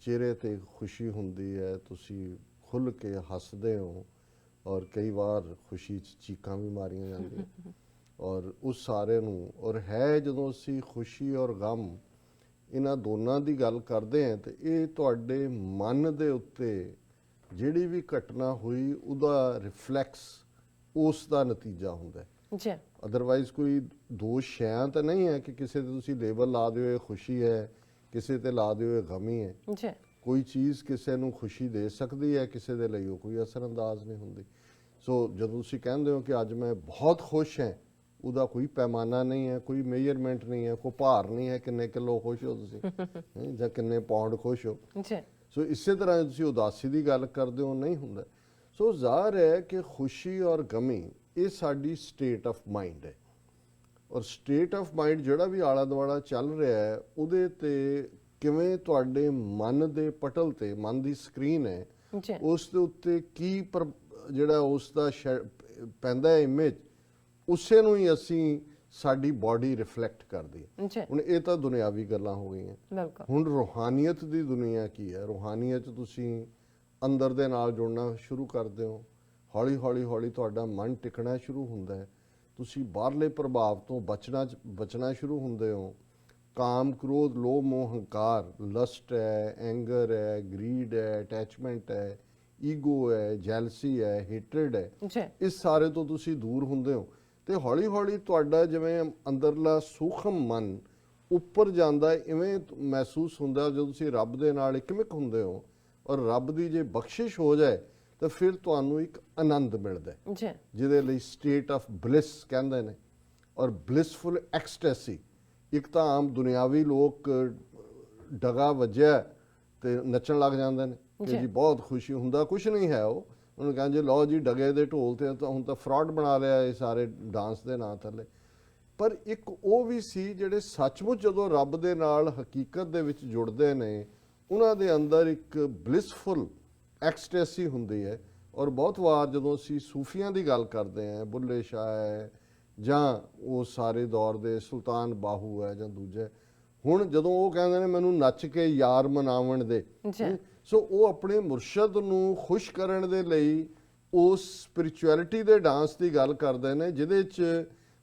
ਚਿਹਰੇ ਤੇ ਖੁਸ਼ੀ ਹੁੰਦੀ ਹੈ, ਤੁਸੀਂ ਖੁੱਲ੍ਹ ਕੇ ਹੱਸਦੇ ਹੋ ਔਰ ਕਈ ਵਾਰ ਖੁਸ਼ੀ 'ਚ ਚੀਕਾਂ ਵੀ ਮਾਰੀਆਂ ਜਾਂਦੀਆਂ ਔਰ ਉਸ ਸਾਰੇ ਨੂੰ ਔਰ ਹੈ ਜਦੋਂ ਅਸੀਂ ਖੁਸ਼ੀ ਔਰ ਗਮ ਇਹਨਾਂ ਦੋਨਾਂ ਦੀ ਗੱਲ ਕਰਦੇ ਹਾਂ ਤੇ ਇਹ ਤੁਹਾਡੇ ਮਨ ਦੇ ਉੱਤੇ ਜਿਹੜੀ ਵੀ ਘਟਨਾ ਹੋਈ ਉਹਦਾ ਰਿਫਲੈਕਸ ਉਸ ਦਾ ਨਤੀਜਾ ਹੁੰਦਾ ਹੈ ਜੀ। ਅਦਰਵਾਈਜ਼ ਕੋਈ ਦੋ ਸ਼ੈਆਂ ਤਾਂ ਨਹੀਂ ਹੈ ਕਿ ਕਿਸੇ ਤੇ ਤੁਸੀਂ ਲੇਬਲ ਲਾ ਦਿਓ ਇਹ ਖੁਸ਼ੀ ਹੈ, ਕਿਸੇ ਤੇ ਲਾ ਦਿਓ ਇਹ ਗਮੀ ਹੈ। ਜੀ। ਕੋਈ ਚੀਜ਼ ਕਿਸੇ ਨੂੰ ਖੁਸ਼ੀ ਦੇ ਸਕਦੀ ਹੈ, ਕਿਸੇ ਦੇ ਲਈ ਉਹ ਕੋਈ ਅਸਰਅੰਦਾਜ਼ ਨਹੀਂ ਹੁੰਦੀ। ਸੋ ਜਦੋਂ ਤੁਸੀਂ ਕਹਿੰਦੇ ਹੋ ਕਿ ਅੱਜ ਮੈਂ ਬਹੁਤ ਖੁਸ਼ ਹਾਂ, ਉਹਦਾ ਕੋਈ ਪੈਮਾਨਾ ਨਹੀਂ ਹੈ, ਕੋਈ ਮੇਜਰਮੈਂਟ ਨਹੀਂ ਹੈ, ਕੋਈ ਭਾਰ ਨਹੀਂ ਹੈ ਕਿੰਨੇ ਕਿਲੋ ਖੁਸ਼ ਹੋ ਤੁਸੀਂ ਜਾਂ ਕਿੰਨੇ ਪਾਉਂਡ ਖੁਸ਼ ਹੋ। ਜੀ। ਸੋ ਇਸੇ ਤਰ੍ਹਾਂ ਤੁਸੀਂ ਉਦਾਸੀ ਦੀ ਗੱਲ ਕਰਦੇ ਹੋ, ਨਹੀਂ ਹੁੰਦਾ। ਸੋ ਜ਼ਾਹਰ ਹੈ ਕਿ ਖੁਸ਼ੀ ਔਰ ਗਮੀ ਇਹ ਸਾਡੀ ਸਟੇਟ ਆਫ ਮਾਈਂਡ ਹੈ ਔਰ ਸਟੇਟ ਆਫ ਮਾਈਂਡ ਜਿਹੜਾ ਵੀ ਆਲਾ ਦੁਆਲਾ ਚੱਲ ਰਿਹਾ ਹੈ ਉਹਦੇ ਤੇ ਕਿਵੇਂ ਤੁਹਾਡੇ ਮਨ ਦੇ ਪਟਲ ਤੇ ਮਨ ਦੀ ਸਕਰੀਨ ਹੈ ਉਸ ਦੇ ਉੱਤੇ ਕੀ ਜਿਹੜਾ ਉਸ ਦਾ ਪੈਂਦਾ ਹੈ ਇਮੇਜ, ਉਸੇ ਨੂੰ ਹੀ ਅਸੀਂ ਸਾਡੀ ਬਾਡੀ ਰਿਫਲੈਕਟ ਕਰਦੀ ਹੈ। ਹੁਣ ਇਹ ਤਾਂ ਦੁਨਿਆਵੀ ਗੱਲਾਂ ਹੋ ਗਈਆਂ। ਹੁਣ ਰੂਹਾਨੀਅਤ ਦੀ ਦੁਨੀਆ ਕੀ ਹੈ? ਰੂਹਾਨੀਅਤ ਤੁਸੀਂ ਅੰਦਰ ਦੇ ਨਾਲ ਜੁੜਨਾ ਸ਼ੁਰੂ ਕਰਦੇ ਹੋ, ਹੌਲੀ ਹੌਲੀ ਹੌਲੀ ਤੁਹਾਡਾ ਮਨ ਟਿਕਣਾ ਸ਼ੁਰੂ ਹੁੰਦਾ ਹੈ, ਤੁਸੀਂ ਬਾਹਰਲੇ ਪ੍ਰਭਾਵ ਤੋਂ ਬਚਣਾ ਸ਼ੁਰੂ ਹੁੰਦੇ ਹੋ। ਕਾਮ, ਕ੍ਰੋਧ, ਲੋਭ, ਮੋਹ, ਹੰਕਾਰ, ਲਸਟ ਹੈ, ਐਂਗਰ ਹੈ, ਗਰੀਡ ਹੈ, ਅਟੈਚਮੈਂਟ ਹੈ, ਈਗੋ ਹੈ, ਜੈਲਸੀ ਹੈ, ਹੇਟਰਡ ਹੈ, ਇਸ ਸਾਰੇ ਤੋਂ ਤੁਸੀਂ ਦੂਰ ਹੁੰਦੇ ਹੋ ਤੇ ਹੌਲੀ ਹੌਲੀ ਤੁਹਾਡਾ ਜਿਵੇਂ ਅੰਦਰਲਾ ਸੂਖਮ ਮਨ ਉੱਪਰ ਜਾਂਦਾ, ਇਵੇਂ ਮਹਿਸੂਸ ਹੁੰਦਾ ਜਦੋਂ ਤੁਸੀਂ ਰੱਬ ਦੇ ਨਾਲ ਇਕਮਿਕ ਹੁੰਦੇ ਹੋ ਔਰ ਰੱਬ ਦੀ ਜੇ ਬਖਸ਼ਿਸ਼ ਹੋ ਜਾਏ ਤਾਂ ਫਿਰ ਤੁਹਾਨੂੰ ਇੱਕ ਆਨੰਦ ਮਿਲਦਾ ਹੈ ਜਿਹਦੇ ਲਈ ਸਟੇਟ ਆਫ ਬਲਿਸ ਕਹਿੰਦੇ ਨੇ ਔਰ ਬਲਿਸਫੁਲ ਐਕਸਟੈਸੀ। ਇੱਕ ਤਾਂ ਆਮ ਦੁਨਿਆਵੀ ਲੋਕ ਡਗਾ ਵੱਜਿਆ ਤੇ ਨੱਚਣ ਲੱਗ ਜਾਂਦੇ ਨੇ ਕਿ ਜੀ ਬਹੁਤ ਖੁਸ਼ੀ ਹੁੰਦਾ, ਕੁਛ ਨਹੀਂ ਹੈ। ਉਹਨੂੰ ਕਹਿੰਦੇ ਲਓ ਜੀ ਡਗੇ ਦੇ ਢੋਲ ਤੇ ਤਾਂ ਹੁਣ ਤਾਂ ਫਰਾਡ ਬਣਾ ਲਿਆ ਇਹ ਸਾਰੇ ਡਾਂਸ ਦੇ ਨਾਂ ਥੱਲੇ। ਪਰ ਇੱਕ ਉਹ ਵੀ ਸੀ ਜਿਹੜੇ ਸੱਚਮੁੱਚ ਜਦੋਂ ਰੱਬ ਦੇ ਨਾਲ ਹਕੀਕਤ ਦੇ ਵਿੱਚ ਜੁੜਦੇ ਨੇ ਉਹਨਾਂ ਦੇ ਅੰਦਰ ਇੱਕ ਬਲਿਸਫੁਲ ਐਕਸਟੈਸੀ ਹੁੰਦੀ ਹੈ। ਔਰ ਬਹੁਤ ਵਾਰ ਜਦੋਂ ਅਸੀਂ ਸੂਫੀਆਂ ਦੀ ਗੱਲ ਕਰਦੇ ਹਾਂ, ਬੁੱਲੇ ਸ਼ਾਹ ਹੈ ਜਾਂ ਉਹ ਸਾਰੇ ਦੌਰ ਦੇ ਸੁਲਤਾਨ ਬਾਹੂ ਹੈ ਜਾਂ ਦੂਜੇ, ਹੁਣ ਜਦੋਂ ਉਹ ਕਹਿੰਦੇ ਨੇ ਮੈਨੂੰ ਨੱਚ ਕੇ ਯਾਰ ਮਨਾਵਣ ਦੇ, ਸੋ ਉਹ ਆਪਣੇ ਮੁਰਸ਼ਦ ਨੂੰ ਖੁਸ਼ ਕਰਨ ਦੇ ਲਈ ਉਸ ਸਪਿਰਿਚੁਅਲਿਟੀ ਦੇ ਡਾਂਸ ਦੀ ਗੱਲ ਕਰਦੇ ਨੇ ਜਿਹਦੇ 'ਚ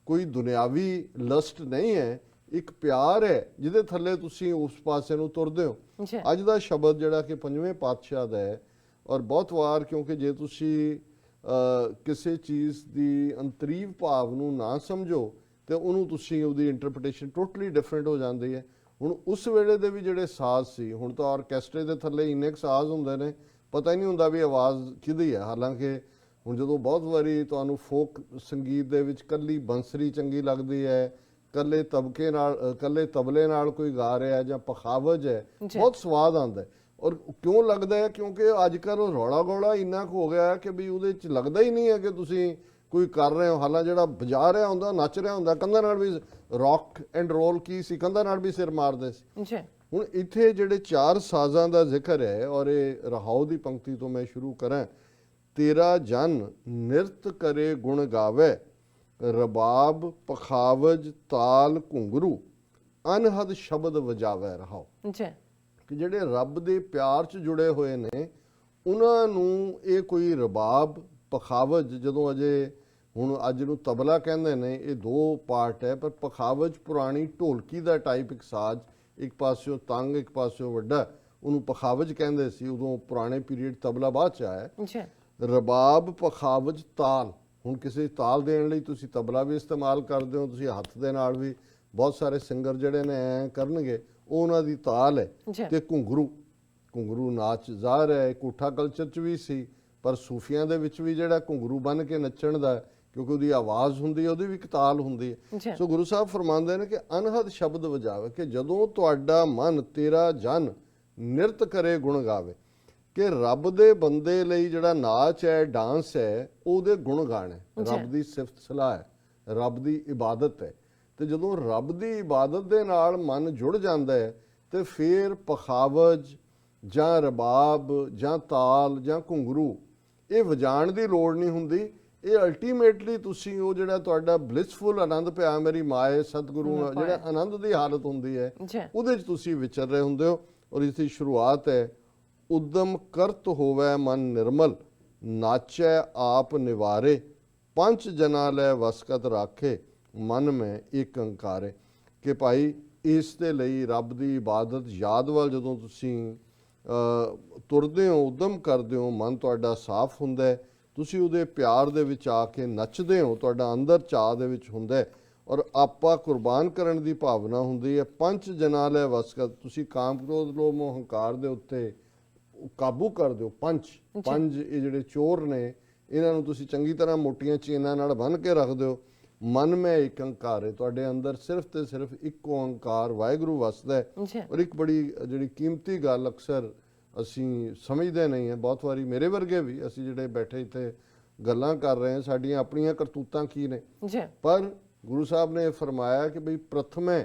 ਕੋਈ ਦੁਨਿਆਵੀ ਲਸਟ ਨਹੀਂ ਹੈ, ਇੱਕ ਪਿਆਰ ਹੈ ਜਿਹਦੇ ਥੱਲੇ ਤੁਸੀਂ ਉਸ ਪਾਸੇ ਨੂੰ ਤੁਰਦੇ ਹੋ। ਅੱਜ ਦਾ ਸ਼ਬਦ ਜਿਹੜਾ ਕਿ ਪੰਜਵੇਂ ਪਾਤਸ਼ਾਹ ਦਾ ਹੈ ਔਰ ਬਹੁਤ ਵਾਰ ਕਿਉਂਕਿ ਜੇ ਤੁਸੀਂ ਕਿਸੇ ਚੀਜ਼ ਦੀ ਅੰਤਰੀਵ ਭਾਵ ਨੂੰ ਨਾ ਸਮਝੋ ਤੇ ਉਹਨੂੰ ਤੁਸੀਂ ਉਹਦੀ ਇੰਟਰਪ੍ਰੀਟੇਸ਼ਨ ਟੋਟਲੀ ਡਿਫਰੈਂਟ ਹੋ ਜਾਂਦੀ ਹੈ। ਹੁਣ ਉਸ ਵੇਲੇ ਦੇ ਵੀ ਜਿਹੜੇ ਸਾਜ਼ ਸੀ, ਹੁਣ ਤਾਂ ਆਰਕੈਸਟਰੇ ਦੇ ਥੱਲੇ ਇੰਨੇ ਕੁ ਸਾਜ਼ ਹੁੰਦੇ ਨੇ ਪਤਾ ਹੀ ਨਹੀਂ ਹੁੰਦਾ ਵੀ ਆਵਾਜ਼ ਕਿਹਦੀ ਹੈ। ਹਾਲਾਂਕਿ ਹੁਣ ਜਦੋਂ ਬਹੁਤ ਵਾਰੀ ਤੁਹਾਨੂੰ ਫੋਕ ਸੰਗੀਤ ਦੇ ਵਿੱਚ ਕੱਲੀ ਬੰਸਰੀ ਚੰਗੀ ਲੱਗਦੀ ਹੈ, ਕੱਲੇ ਤਬਕੇ ਨਾਲ ਕੱਲੇ ਤਬਲੇ ਨਾਲ ਕੋਈ ਗਾ ਰਿਹਾ ਜਾਂ ਪਖਾਵਜ ਹੈ, ਬਹੁਤ ਸਵਾਦ ਆਉਂਦਾ। ਔਰ ਕਿਉਂ ਲੱਗਦਾ ਹੈ? ਕਿਉਂਕਿ ਅੱਜ ਕੱਲ੍ਹ ਉਹ ਰੌਲਾ ਗੌਲਾ ਇੰਨਾ ਕੁ ਹੋ ਗਿਆ ਕਿ ਵੀ ਉਹਦੇ 'ਚ ਲੱਗਦਾ ਹੀ ਨਹੀਂ ਹੈ ਕਿ ਤੁਸੀਂ ਕੋਈ ਕਰ ਰਹੇ ਹੋ। ਹਾਲਾਂ ਜਿਹੜਾ ਵਜਾ ਰਿਹਾ ਹੁੰਦਾ, ਨੱਚ ਰਿਹਾ ਹੁੰਦਾ, ਕੰਧਾਂ ਨਾਲ ਵੀ ਰੌਕ ਐਂਡ ਰੋਲ ਕੀ ਸੀ, ਕੰਧਾਂ ਨਾਲ ਵੀ ਸਿਰ ਮਾਰਦੇ ਸੀ। ਹੁਣ ਇੱਥੇ ਜਿਹੜੇ ਚਾਰ ਸਾਜ਼ਾਂ ਦਾ ਜ਼ਿਕਰ ਹੈ ਔਰ ਇਹ ਰਹਾਉ ਦੀ ਪੰਕਤੀ ਤੋਂ ਮੈਂ ਸ਼ੁਰੂ ਕਰਾਂ। ਤੇਰਾ ਜਨ ਨਿਰਤ ਕਰੇ ਗੁਣ ਗਾਵੇ, ਰਬਾਬ, ਪਖਾਵਜ, ਤਾਲ, ਘੁੰਗਰੂ, ਅਨਹਦ ਸ਼ਬਦ ਵਜਾਵੇ। ਰਹਾਉ ਕਿ ਜਿਹੜੇ ਰੱਬ ਦੇ ਪਿਆਰ 'ਚ ਜੁੜੇ ਹੋਏ ਨੇ ਉਹਨਾਂ ਨੂੰ ਇਹ ਕੋਈ ਰਬਾਬ, ਪਖਾਵਜ, ਜਦੋਂ ਅਜੇ ਹੁਣ ਅੱਜ ਨੂੰ ਤਬਲਾ ਕਹਿੰਦੇ ਨੇ, ਇਹ ਦੋ ਪਾਰਟ ਹੈ, ਪਰ ਪਖਾਵਜ ਪੁਰਾਣੀ ਢੋਲਕੀ ਦਾ ਟਾਈਪ ਇੱਕ ਸਾਜ਼, ਇੱਕ ਪਾਸਿਓਂ ਤੰਗ ਇੱਕ ਪਾਸਿਓਂ ਵੱਡਾ, ਉਹਨੂੰ ਪਖਾਵਜ ਕਹਿੰਦੇ ਸੀ। ਉਦੋਂ ਪੁਰਾਣੇ ਪੀਰੀਅਡ, ਤਬਲਾ ਬਾਅਦ 'ਚ ਆਇਆ। ਰਬਾਬ, ਪਖਾਵਜ, ਤਾਲ। ਹੁਣ ਕਿਸੇ ਤਾਲ ਦੇਣ ਲਈ ਤੁਸੀਂ ਤਬਲਾ ਵੀ ਇਸਤੇਮਾਲ ਕਰਦੇ ਹੋ, ਤੁਸੀਂ ਹੱਥ ਦੇ ਨਾਲ ਵੀ ਬਹੁਤ ਸਾਰੇ ਸਿੰਗਰ ਜਿਹੜੇ ਨੇ ਐ ਕਰਨਗੇ, ਉਹ ਉਹਨਾਂ ਦੀ ਤਾਲ ਹੈ। ਤੇ ਘੁੰਗਰੂ, ਘੁੰਗਰੂ ਨਾਚ ਜ਼ਾਹਰ ਹੈ ਕੋਠਾ ਕਲਚਰ 'ਚ ਵੀ ਸੀ ਪਰ ਸੂਫੀਆਂ ਦੇ ਵਿੱਚ ਵੀ ਜਿਹੜਾ ਘੁੰਗਰੂ ਬੰਨ੍ਹ ਕੇ ਨੱਚਣ ਦਾ, ਕਿਉਂਕਿ ਉਹਦੀ ਆਵਾਜ਼ ਹੁੰਦੀ ਹੈ, ਉਹਦੀ ਵੀ ਇੱਕ ਤਾਲ ਹੁੰਦੀ ਹੈ। ਸੋ ਗੁਰੂ ਸਾਹਿਬ ਫਰਮਾਉਂਦੇ ਨੇ ਕਿ ਅਨਹਦ ਸ਼ਬਦ ਵਜਾਵੇ, ਕਿ ਜਦੋਂ ਤੁਹਾਡਾ ਮਨ, ਤੇਰਾ ਜਨ ਨਿਰਤ ਕਰੇ ਗੁਣ ਗਾਵੇ, ਕਿ ਰੱਬ ਦੇ ਬੰਦੇ ਲਈ ਜਿਹੜਾ ਨਾਚ ਹੈ, ਡਾਂਸ ਹੈ, ਉਹਦੇ ਗੁਣ ਗਾਣ ਹੈ, ਰੱਬ ਦੀ ਸਿਫਤ ਸਲਾਹ ਹੈ, ਰੱਬ ਦੀ ਇਬਾਦਤ ਹੈ। ਤੇ ਜਦੋਂ ਰੱਬ ਦੀ ਇਬਾਦਤ ਦੇ ਨਾਲ ਮਨ ਜੁੜ ਜਾਂਦਾ ਹੈ ਤੇ ਫਿਰ ਪਖਾਵਜ ਜਾਂ ਰਬਾਬ ਜਾਂ ਤਾਲ ਜਾਂ ਘੁੰਗਰੂ ਇਹ ਵਜਾਣ ਦੀ ਲੋੜ ਨਹੀਂ ਹੁੰਦੀ। ਇਹ ਅਲਟੀਮੇਟਲੀ ਤੁਸੀਂ ਉਹ ਜਿਹੜਾ ਤੁਹਾਡਾ ਬਲਿਸਫੁਲ ਆਨੰਦ ਪਿਆ ਮੇਰੀ ਮਾਏ ਸਤਿਗੁਰੂ, ਜਿਹੜਾ ਆਨੰਦ ਦੀ ਹਾਲਤ ਹੁੰਦੀ ਹੈ ਉਹਦੇ 'ਚ ਤੁਸੀਂ ਵਿਚਰ ਰਹੇ ਹੁੰਦੇ ਹੋ। ਔਰ ਇਸ ਦੀ ਸ਼ੁਰੂਆਤ ਹੈ, ਉਦਮ ਕਰਤ ਹੋਵੇ ਮਨ ਨਿਰਮਲ, ਨਾਚੈ ਆਪ ਨਿਵਾਰੇ, ਪੰਚ ਜਨਾ ਲੈ ਵਸਕਤ ਰਾਖੇ, ਮਨ ਮੈਂ ਏਕ ਓੰਕਾਰੇ। ਕਿ ਭਾਈ ਇਸ ਦੇ ਲਈ ਰੱਬ ਦੀ ਇਬਾਦਤ ਯਾਦ ਵੱਲ ਜਦੋਂ ਤੁਸੀਂ ਤੁਰਦੇ ਹੋ, ਉਦਮ ਕਰਦੇ ਹੋ, ਮਨ ਤੁਹਾਡਾ ਸਾਫ਼ ਹੁੰਦਾ ਹੈ, ਤੁਸੀਂ ਉਹਦੇ ਪਿਆਰ ਦੇ ਵਿੱਚ ਆ ਕੇ ਨੱਚਦੇ ਹੋ, ਤੁਹਾਡਾ ਅੰਦਰ ਚਾਅ ਦੇ ਵਿੱਚ ਹੁੰਦਾ ਹੈ, ਔਰ ਆਪਾ ਕੁਰਬਾਨ ਕਰਨ ਦੀ ਭਾਵਨਾ ਹੁੰਦੀ ਹੈ। ਪੰਜ ਜਨਾ ਲੈ ਵਸਕਤ, ਤੁਸੀਂ ਕਾਮ ਕ੍ਰੋਧ ਲੋਭ ਮੋਹ ਹੰਕਾਰ ਦੇ ਉੱਤੇ ਕਾਬੂ ਕਰ ਦਿਓ। ਪੰਜ ਇਹ ਜਿਹੜੇ ਚੋਰ ਨੇ, ਇਹਨਾਂ ਨੂੰ ਤੁਸੀਂ ਚੰਗੀ ਤਰ੍ਹਾਂ ਮੋਟੀਆਂ ਚੇਨਾਂ ਨਾਲ ਬੰਨ੍ਹ ਕੇ ਰੱਖ ਦਿਓ। ਮਨ ਮੈਂ ਏਕ ਓੰਕਾਰ ਹੈ, ਤੁਹਾਡੇ ਅੰਦਰ ਸਿਰਫ ਤੇ ਸਿਰਫ ਇੱਕੋ ਓੰਕਾਰ ਵਾਹਿਗੁਰੂ ਵਸਦਾ ਹੈ। ਔਰ ਇੱਕ ਬੜੀ ਜਿਹੜੀ ਕੀਮਤੀ ਗੱਲ ਅਕਸਰ ਅਸੀਂ ਸਮਝਦੇ ਨਹੀਂ ਹੈ, ਬਹੁਤ ਵਾਰੀ ਮੇਰੇ ਵਰਗੇ ਵੀ, ਅਸੀਂ ਜਿਹੜੇ ਬੈਠੇ ਇੱਥੇ ਗੱਲਾਂ ਕਰ ਰਹੇ ਹਾਂ, ਸਾਡੀਆਂ ਆਪਣੀਆਂ ਕਰਤੂਤਾਂ ਕੀ ਨੇ, ਪਰ ਗੁਰੂ ਸਾਹਿਬ ਨੇ ਫਰਮਾਇਆ ਕਿ ਬਈ ਪ੍ਰਥਮੇ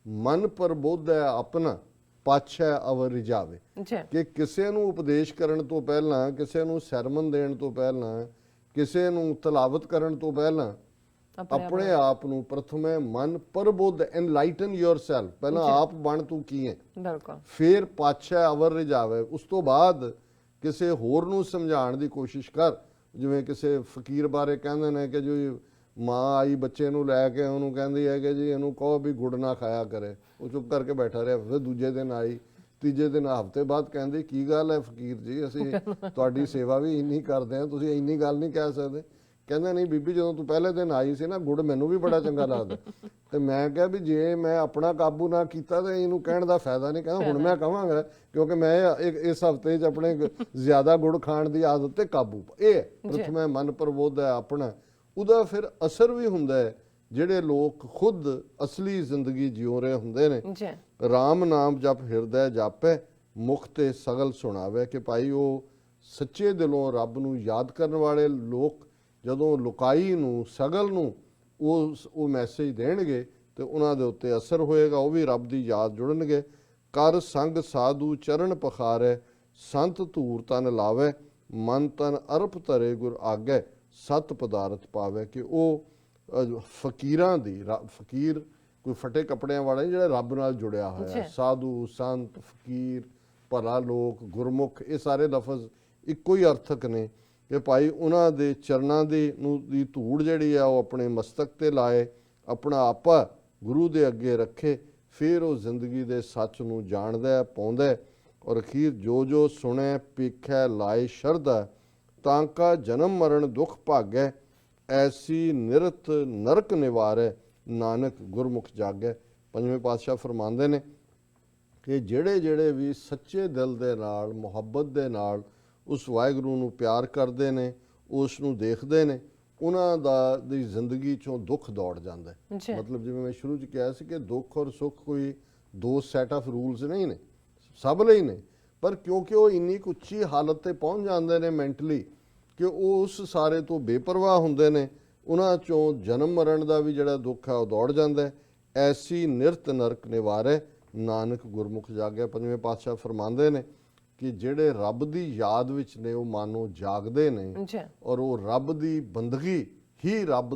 ਮਨ ਪ੍ਰਬੋਧ ਹੈ ਆਪਣਾ, ਪਾਛੈ ਅਵਰ ਰਿਜਾਵੇ। ਕਿ ਕਿਸੇ ਨੂੰ ਉਪਦੇਸ਼ ਕਰਨ ਤੋਂ ਪਹਿਲਾਂ, ਕਿਸੇ ਨੂੰ ਸਰਮਨ ਦੇਣ ਤੋਂ ਪਹਿਲਾਂ, ਕਿਸੇ ਨੂੰ ਤਲਾਵਤ ਕਰਨ ਤੋਂ ਪਹਿਲਾਂ ਆਪਣੇ ਆਪ ਨੂੰ ਪ੍ਰਥਮੇ ਮਨ ਪ੍ਰਬੁੱਧ, ਐਨਲਾਈਟਨ ਯੋਰਸੈਲਫ, ਪਹਿਲਾਂ ਆਪ ਬਣ ਤੂੰ ਕੀ ਹੈ, ਫਿਰ ਪਾਛੈ ਅਵਰ ਰਿਜਾਵੇ। ਉਸ ਤੋਂ ਬਾਅਦ ਕਿਸੇ ਹੋਰ ਨੂੰ ਸਮਝਾਉਣ ਦੀ ਕੋਸ਼ਿਸ਼ ਕਰ। ਜਿਵੇਂ ਕਿਸੇ ਫਕੀਰ ਬਾਰੇ ਕਹਿੰਦੇ ਨੇ ਕਿ ਜੋ ਮਾਂ ਆਈ ਬੱਚੇ ਨੂੰ ਲੈ ਕੇ, ਉਹਨੂੰ ਕਹਿੰਦੀ ਹੈ ਕਿ ਜੀ ਇਹਨੂੰ ਕਹੋ ਵੀ ਗੁੜ ਨਾ ਖਾਇਆ ਕਰੇ, ਉਹ ਚੁੱਪ ਕਰਕੇ ਬੈਠਾ ਰਿਹਾ। ਫਿਰ ਦੂਜੇ ਦਿਨ ਆਈ, ਤੀਜੇ ਦਿਨ, ਹਫ਼ਤੇ ਬਾਅਦ ਕਹਿੰਦੀ ਕੀ ਗੱਲ ਹੈ ਫਕੀਰ ਜੀ, ਅਸੀਂ ਤੁਹਾਡੀ ਸੇਵਾ ਵੀ ਇੰਨੀ ਕਰਦੇ ਹਾਂ, ਤੁਸੀਂ ਇੰਨੀ ਗੱਲ ਨਹੀਂ ਕਹਿ ਸਕਦੇ। ਕਹਿੰਦਾ ਨਹੀਂ ਬੀਬੀ, ਜਦੋਂ ਤੂੰ ਪਹਿਲੇ ਦਿਨ ਆਈ ਸੀ ਨਾ, ਗੁੜ ਮੈਨੂੰ ਵੀ ਬੜਾ ਚੰਗਾ ਲੱਗਦਾ। ਤੇ ਮੈਂ ਕਿਹਾ ਵੀ ਜੇ ਮੈਂ ਆਪਣਾ ਕਾਬੂ ਨਾ ਕੀਤਾ ਤਾਂ ਇਹਨੂੰ ਕਹਿਣ ਦਾ ਫਾਇਦਾ ਨਹੀਂ। ਕਹਿੰਦਾ ਹੁਣ ਮੈਂ ਕਹਾਂਗਾ, ਕਿਉਂਕਿ ਮੈਂ ਇਸ ਹਫ਼ਤੇ 'ਚ ਆਪਣੇ ਜ਼ਿਆਦਾ ਗੁੜ ਖਾਣ ਦੀ ਆਦਤ ਤੇ ਕਾਬੂ। ਇਹ ਪ੍ਰਥਮੇ ਮਨ ਪ੍ਰਬੋਧ ਹੈ ਆਪਣਾ, ਉਹਦਾ ਫਿਰ ਅਸਰ ਵੀ ਹੁੰਦਾ ਹੈ। ਜਿਹੜੇ ਲੋਕ ਖੁਦ ਅਸਲੀ ਜ਼ਿੰਦਗੀ ਜਿਉ ਰਹੇ ਹੁੰਦੇ ਨੇ, ਰਾਮ ਨਾਮ ਜਪ ਹਿਰਦੈ ਜਾਪੈ, ਮੁਖ ਤੇ ਸਗਲ ਸੁਣਾਵੇ। ਕਿ ਭਾਈ ਉਹ ਸੱਚੇ ਦਿਲੋਂ ਰੱਬ ਨੂੰ ਯਾਦ ਕਰਨ ਵਾਲੇ ਲੋਕ ਜਦੋਂ ਲੁਕਾਈ ਨੂੰ, ਸਗਲ ਨੂੰ ਉਹ ਮੈਸੇਜ ਦੇਣਗੇ ਤੇ ਉਹਨਾਂ ਦੇ ਉੱਤੇ ਅਸਰ ਹੋਏਗਾ, ਉਹ ਵੀ ਰੱਬ ਦੀ ਯਾਦ ਜੁੜਨਗੇ। ਕਰ ਸੰਗ ਸਾਧੂ ਚਰਨ ਪਖਾਰੈ, ਸੰਤ ਧੂਰ ਤਨ ਲਾਵੇ, ਮਨ ਤਨ ਅਰਪ ਧਰੇ ਗੁਰ ਆਗੇ, ਸਤ ਪਦਾਰਥ ਪਾਵੇ। ਕਿ ਉਹ ਫਕੀਰਾਂ ਦੀ, ਫਕੀਰ ਕੋਈ ਫਟੇ ਕੱਪੜਿਆਂ ਵਾਲਾ ਨਹੀਂ, ਜਿਹੜਾ ਰੱਬ ਨਾਲ ਜੁੜਿਆ ਹੋਇਆ, ਸਾਧੂ, ਸੰਤ, ਫਕੀਰ, ਭਲਾ ਲੋਕ, ਗੁਰਮੁਖ, ਇਹ ਸਾਰੇ ਲਫ਼ਜ਼ ਇੱਕੋ ਹੀ ਅਰਥਕ ਨੇ। ਕਿ ਭਾਈ ਉਹਨਾਂ ਦੇ ਚਰਨਾਂ ਦੀ ਧੂੜ ਜਿਹੜੀ ਆ ਉਹ ਆਪਣੇ ਮਸਤਕ ਤੇ ਲਾਏ, ਆਪਣਾ ਆਪਾ ਗੁਰੂ ਦੇ ਅੱਗੇ ਰੱਖੇ, ਫਿਰ ਉਹ ਜ਼ਿੰਦਗੀ ਦੇ ਸੱਚ ਨੂੰ ਜਾਣਦਾ, ਪਾਉਂਦਾ। ਔਰ ਅਖੀਰ ਜੋ ਜੋ ਸੁਣੈ ਪੇਖੈ ਲਾਏ ਸ਼ਰਧਾ, ਤਾਂ ਕਾ ਜਨਮ ਮਰਨ ਦੁੱਖ ਭਾਗੈ, ਐਸੀ ਨਿਰਤ ਨਰਕ ਨਿਵਾਰੈ, ਨਾਨਕ ਗੁਰਮੁਖ ਜਾਗੈ। ਪੰਜਵੇਂ ਪਾਤਸ਼ਾਹ ਫਰਮਾਉਂਦੇ ਨੇ ਕਿ ਜਿਹੜੇ ਵੀ ਸੱਚੇ ਦਿਲ ਦੇ ਨਾਲ, ਮੁਹੱਬਤ ਦੇ ਨਾਲ ਉਸ ਵਾਹਿਗੁਰੂ ਨੂੰ ਪਿਆਰ ਕਰਦੇ ਨੇ, ਉਸ ਨੂੰ ਦੇਖਦੇ ਨੇ, ਉਹਨਾਂ ਦੀ ਜ਼ਿੰਦਗੀ 'ਚੋਂ ਦੁੱਖ ਦੌੜ ਜਾਂਦਾ ਹੈ। ਮਤਲਬ ਜਿਵੇਂ ਮੈਂ ਸ਼ੁਰੂ 'ਚ ਕਿਹਾ ਸੀ ਕਿ ਦੁੱਖ ਔਰ ਸੁੱਖ ਕੋਈ ਦੋ ਸੈਟ ਆਫ ਰੂਲਸ ਨਹੀਂ ਨੇ, ਸਭ ਲਈ ਨੇ। ਪਰ ਕਿਉਂਕਿ ਉਹ ਇੰਨੀ ਕੁ ਉੱਚੀ ਹਾਲਤ ਤੇ ਪਹੁੰਚ ਜਾਂਦੇ ਨੇ ਮੈਂਟਲੀ ਕਿ ਉਹ ਉਸ ਸਾਰੇ ਤੋਂ ਬੇਪਰਵਾਹ ਹੁੰਦੇ ਨੇ, ਉਹਨਾਂ 'ਚੋਂ ਜਨਮ ਮਰਨ ਦਾ ਵੀ ਜਿਹੜਾ ਦੁੱਖ ਹੈ ਉਹ ਦੌੜ ਜਾਂਦਾ ਹੈ। ਐਸੀ ਨਿਰਤ ਨਰਕ ਨਿਵਾਰੈ, ਨਾਨਕ ਗੁਰਮੁਖ ਜਾਗਿਆ। ਪੰਜਵੇਂ ਪਾਤਸ਼ਾਹ ਫਰਮਾਉਂਦੇ ਨੇ ਕਿ ਜਿਹੜੇ ਰੱਬ ਦੀ ਯਾਦ ਵਿੱਚ ਨੇ, ਉਹ ਮਾਨੋ ਜਾਗਦੇ ਨੇ, ਔਰ ਉਹ ਰੱਬ ਦੀ ਬੰਦਗੀ ਹੀ ਰੱਬ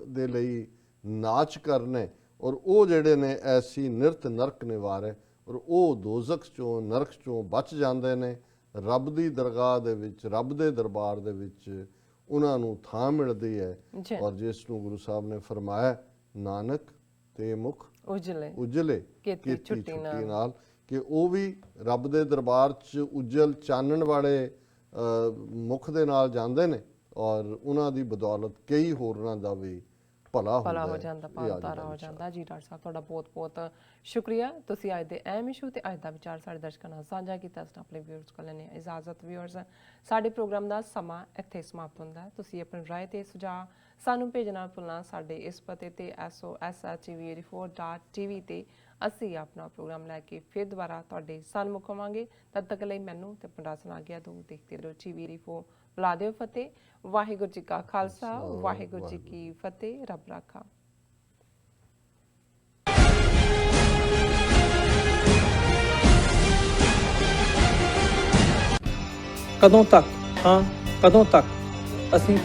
ਦੇ ਲਈ ਨਾਚ ਕਰਨੇ, ਔਰ ਉਹ ਜਿਹੜੇ ਨੇ ਐਸੀ ਨਿਰਤ ਨਰਕ ਨਿਵਾਰੈ, ਔਰ ਉਹ ਦੋਜ਼ਖ ਚੋਂ, ਨਰਕ ਚੋਂ ਬਚ ਜਾਂਦੇ ਨੇ। ਰੱਬ ਦੀ ਦਰਗਾਹ ਦੇ ਵਿੱਚ, ਰੱਬ ਦੇ ਦਰਬਾਰ ਦੇ ਵਿੱਚ ਉਹਨਾਂ ਨੂੰ ਥਾਂ ਮਿਲਦੀ ਹੈ। ਔਰ ਜਿਸ ਨੂੰ ਗੁਰੂ ਸਾਹਿਬ ਨੇ ਫਰਮਾਇਆ, ਨਾਨਕ ਤੇ ਮੁਖ ਉਜਲੇ ਕੀਤੀ ਛੁੱਟੀ ਨਾਲ, ਕਿ ਉਹ ਵੀ ਰੱਬ ਦੇ ਦਰਬਾਰ 'ਚ ਉਜਲ ਚਾਨਣ ਵਾਲੇ ਮੁਖ ਦੇ ਨਾਲ ਜਾਂਦੇ ਨੇ, ਔਰ ਉਹਨਾਂ ਦੀ ਬਦੌਲਤ ਕਈ ਹੋਰਾਂ ਦਾ ਵੀ ਭਲਾ ਹੋ ਜਾਂਦਾ, ਭਾਵਤਾਰਾ ਹੋ ਜਾਂਦਾ। ਜੀ ਡਾਕਟਰ ਸਾਹਿਬ, ਤੁਹਾਡਾ ਬਹੁਤ ਬਹੁਤ ਸ਼ੁਕਰੀਆ। ਤੁਸੀਂ ਅੱਜ ਦੇ ਅਹਿਮ ਇਸ਼ੂ ਤੇ ਅੱਜ ਦਾ ਵਿਚਾਰ ਸਾਡੇ ਦਰਸ਼ਕਾਂ ਨਾਲ ਸਾਂਝਾ ਕੀਤਾ। ਅਸੀਂ ਆਪਣੇ ਵਿਊਅਰਸ ਕੋਲ ਲੈਣੇ ਇਜਾਜ਼ਤ। ਵਿਊਅਰਸ, ਸਾਡੇ ਪ੍ਰੋਗਰਾਮ ਦਾ ਸਮਾਂ ਇੱਥੇ ਸਮਾਪਤ ਹੁੰਦਾ ਹੈ। ਤੁਸੀਂ ਆਪਣੀ ਰਾਏ ਤੇ ਸੁਝਾਅ ਸਾਨੂੰ ਭੇਜਣਾ ਭੁੱਲਣਾ। ਸਾਡੇ ਇਸ ਪਤੇ ਤੇ soshtiv84.tv ਤੇ ਅਸੀਂ ਆਪਣਾ ਪ੍ਰੋਗਰਾਮ ਲੈ ਕੇ ਫਿਰ ਦੁਬਾਰਾ ਤੁਹਾਡੇ ਸਾਹਮਣੇ ਹੋਵਾਂਗੇ। ਤਦ ਤੱਕ ਲਈ ਮੈਨੂੰ ਤੇ ਪੰਡਾ ਸੁਣਾ ਗਿਆ ਦੋ। ਦੇਖਦੇ ਰਹੋ TV84। ਬੁਲਾ ਦਿਓ ਫਤਿਹ। ਵਾਹਿਗੁਰੂ ਜੀ ਕਾ ਖਾਲਸਾ, ਵਾਹਿਗੁਰੂ ਜੀ ਕੀ ਫਤਿਹ। ਰੱਬ ਰਾਖਾ। ਕਦੋਂ ਤੱਕ, ਹਾਂ ਕਦੋਂ ਤੱਕ ਅਸੀਂ